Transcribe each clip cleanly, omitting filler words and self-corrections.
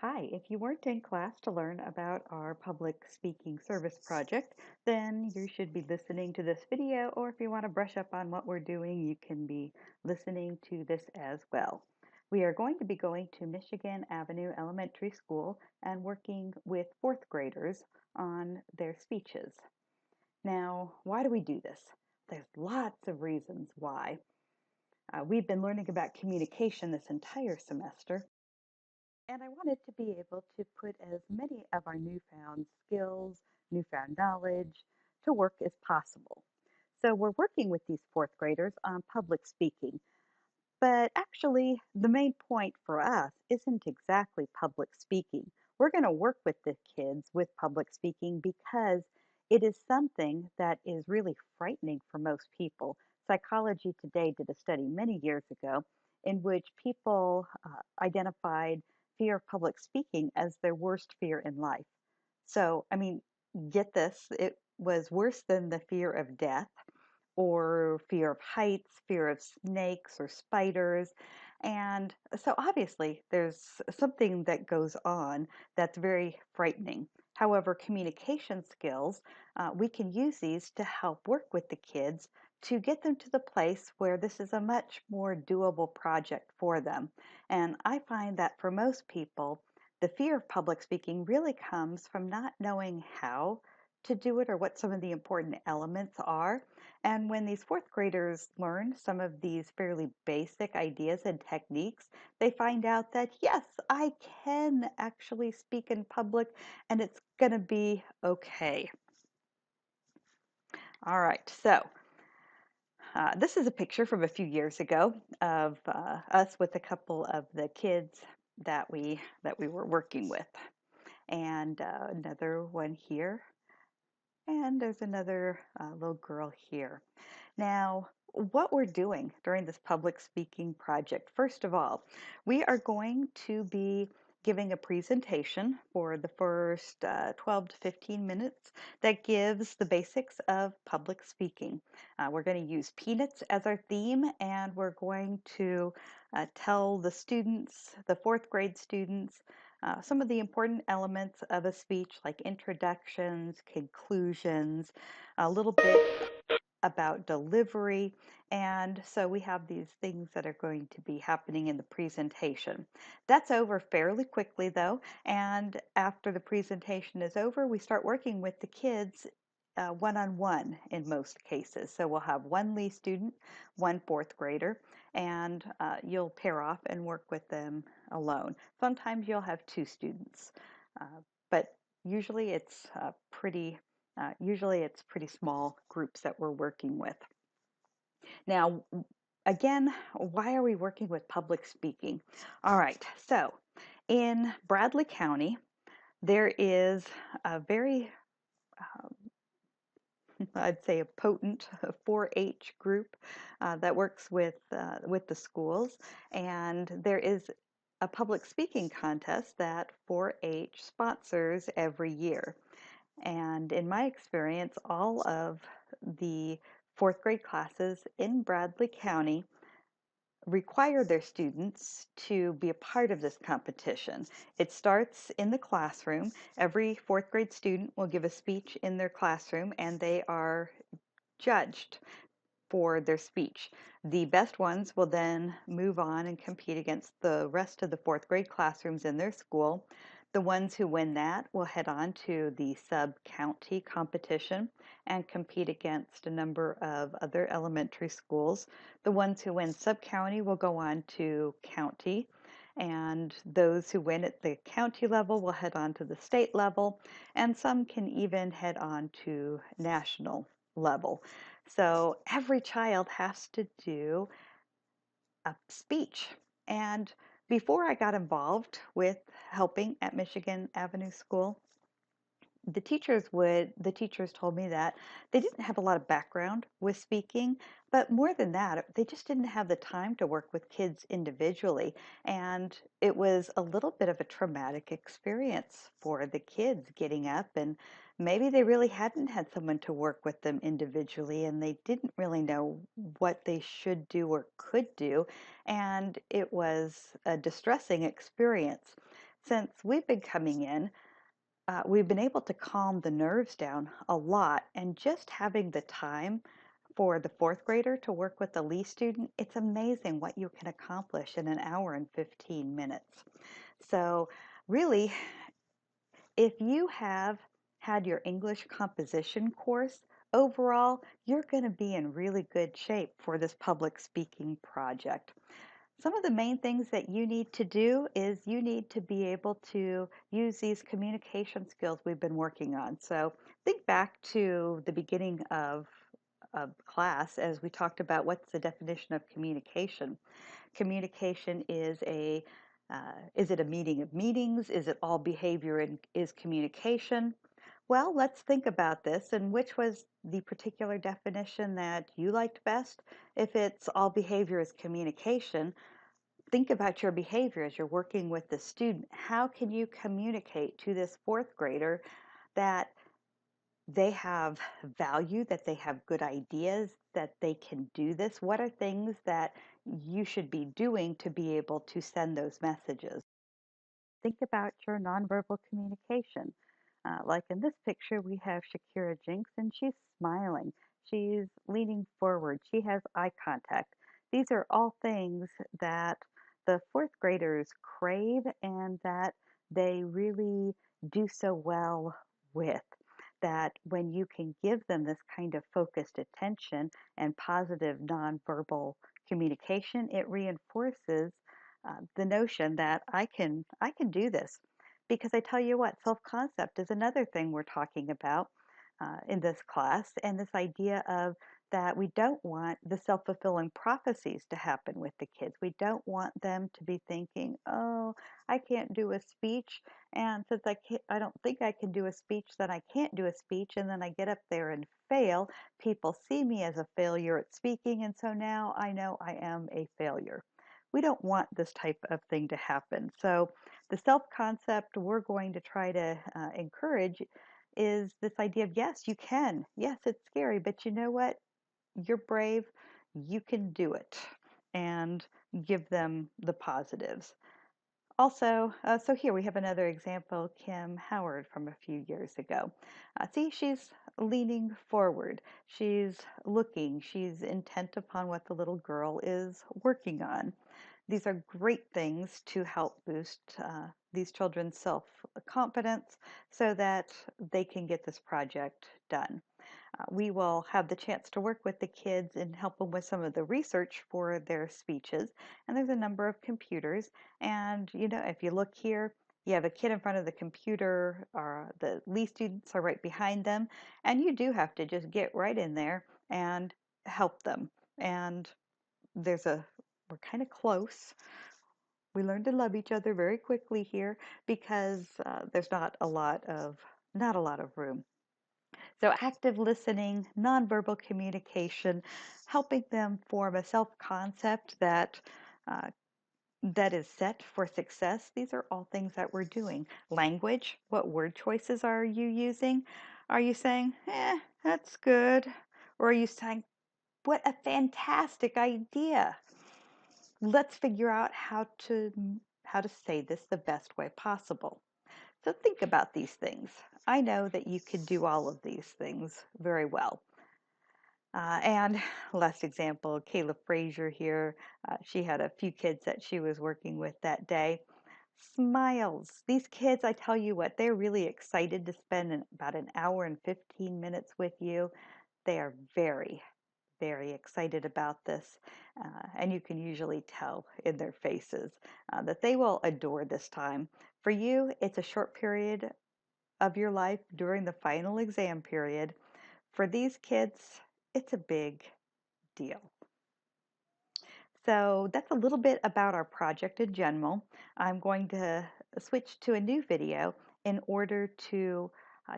Hi, if you weren't in class to learn about our public speaking service project, then you should be listening to this video, or if you want to brush up on what we're doing, you can be listening to this as well. We are going to be going to Michigan Avenue Elementary School and working with fourth graders on their speeches. Now, why do we do this? There's lots of reasons why. We've been learning about communication this entire semester, and I wanted to be able to put as many of our newfound skills, newfound knowledge to work as possible. So we're working with these fourth graders on public speaking. But actually, the main point for us isn't exactly public speaking. We're going to work with the kids with public speaking because it is something that is really frightening for most people. Psychology Today did a study many years ago in which people identified fear of public speaking as their worst fear in life. So, I mean, get this, it was worse than the fear of death or fear of heights, fear of snakes or spiders. And so obviously there's something that goes on that's very frightening. However, communication skills, we can use these to help work with the kids to get them to the place where this is a much more doable project for them. And I find that for most people, the fear of public speaking really comes from not knowing how to do it or what some of the important elements are. And when these fourth graders learn some of these fairly basic ideas and techniques, they find out that, yes, I can actually speak in public and it's going to be okay. All right, so this is a picture from a few years ago of us with a couple of the kids that we were working with, and another one here, and there's another little girl here. Now, what we're doing during this public speaking project, first of all, we are going to be giving a presentation for the first 12 to 15 minutes that gives the basics of public speaking. We're going to use peanuts as our theme, and we're going to tell the students, the fourth grade students, some of the important elements of a speech like introductions, conclusions, a little bit about delivery. And so we have these things that are going to be happening in the presentation. That's over fairly quickly though. And after the presentation is over, we start working with the kids one-on-one in most cases. So we'll have one Lee student, one fourth grader, and you'll pair off and work with them alone. Sometimes you'll have two students, but usually it's pretty small groups that we're working with. Now, again, why are we working with public speaking? All right, so in Bradley County, there is a very, I'd say, a potent 4-H group that works with the schools, and there is a public speaking contest that 4-H sponsors every year. And in my experience, all of the fourth grade classes in Bradley County require their students to be a part of this competition. It starts in the classroom. Every fourth grade student will give a speech in their classroom, and they are judged for their speech. The best ones will then move on and compete against the rest of the fourth grade classrooms in their school. The ones who win that will head on to the sub-county competition and compete against a number of other elementary schools. The ones who win sub-county will go on to county, and those who win at the county level will head on to the state level, and some can even head on to national level. So every child has to do a speech. And before I got involved with helping at Michigan Avenue School, the teachers told me that they didn't have a lot of background with speaking, but more than that, they just didn't have the time to work with kids individually. And it was a little bit of a traumatic experience for the kids getting up, and maybe they really hadn't had someone to work with them individually, and they didn't really know what they should do or could do. And it was a distressing experience. Since we've been coming in, we've been able to calm the nerves down a lot, and just having the time for the fourth grader to work with the Lee student, it's amazing what you can accomplish in an hour and 15 minutes. So really, if you have had your English composition course, overall, you're going to be in really good shape for this public speaking project. Some of the main things that you need to do is you need to be able to use these communication skills we've been working on. So think back to the beginning of class as we talked about what's the definition of communication. Communication is it a meeting of meetings? Is it all behavior and is communication? Well, let's think about this and which was the particular definition that you liked best. If it's all behavior is communication, think about your behavior as you're working with the student. How can you communicate to this fourth grader that they have value, that they have good ideas, that they can do this? What are things that you should be doing to be able to send those messages? Think about your nonverbal communication. Like in this picture, we have Shakira Jinks, and she's smiling. She's leaning forward. She has eye contact. These are all things that the fourth graders crave and that they really do so well with. That when you can give them this kind of focused attention and positive nonverbal communication, it reinforces the notion that I can do this. Because I tell you what, self-concept is another thing we're talking about in this class, and this idea of that we don't want the self-fulfilling prophecies to happen with the kids. We don't want them to be thinking, "Oh, I can't do a speech, and since I don't think I can do a speech, then I can't do a speech, and then I get up there and fail. People see me as a failure at speaking, and so now I know I am a failure." We don't want this type of thing to happen. So the self-concept we're going to try to encourage is this idea of yes, you can. Yes, it's scary, but you know what? You're brave. You can do it. And give them the positives. Also, so here we have another example, Kim Howard from a few years ago. See, she's leaning forward. She's looking. She's intent upon what the little girl is working on. These are great things to help boost these children's self-confidence so that they can get this project done. We will have the chance to work with the kids and help them with some of the research for their speeches. And there's a number of computers. And, you know, if you look here, you have a kid in front of the computer, or the Lee students are right behind them. And you do have to just get right in there and help them. And we're kind of close. We learn to love each other very quickly here because there's not a lot of room. So active listening, nonverbal communication, helping them form a self-concept uh, that is set for success. These are all things that we're doing. Language, what word choices are you using? Are you saying, that's good? Or are you saying, what a fantastic idea? Let's figure out how to say this the best way possible. So think about these things. I know that you can do all of these things very well. And last example, Kayla Frazier here. She had a few kids that she was working with that day. Smiles. These kids, I tell you what, they're really excited to spend about an hour and 15 minutes with you. They are very, very excited about this, and you can usually tell in their faces that they will adore this time. For you, it's a short period of your life during the final exam period. For these kids, it's a big deal. So that's a little bit about our project in general. I'm going to switch to a new video in order to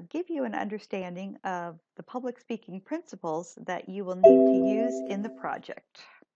give you an understanding of the public speaking principles that you will need to use in the project.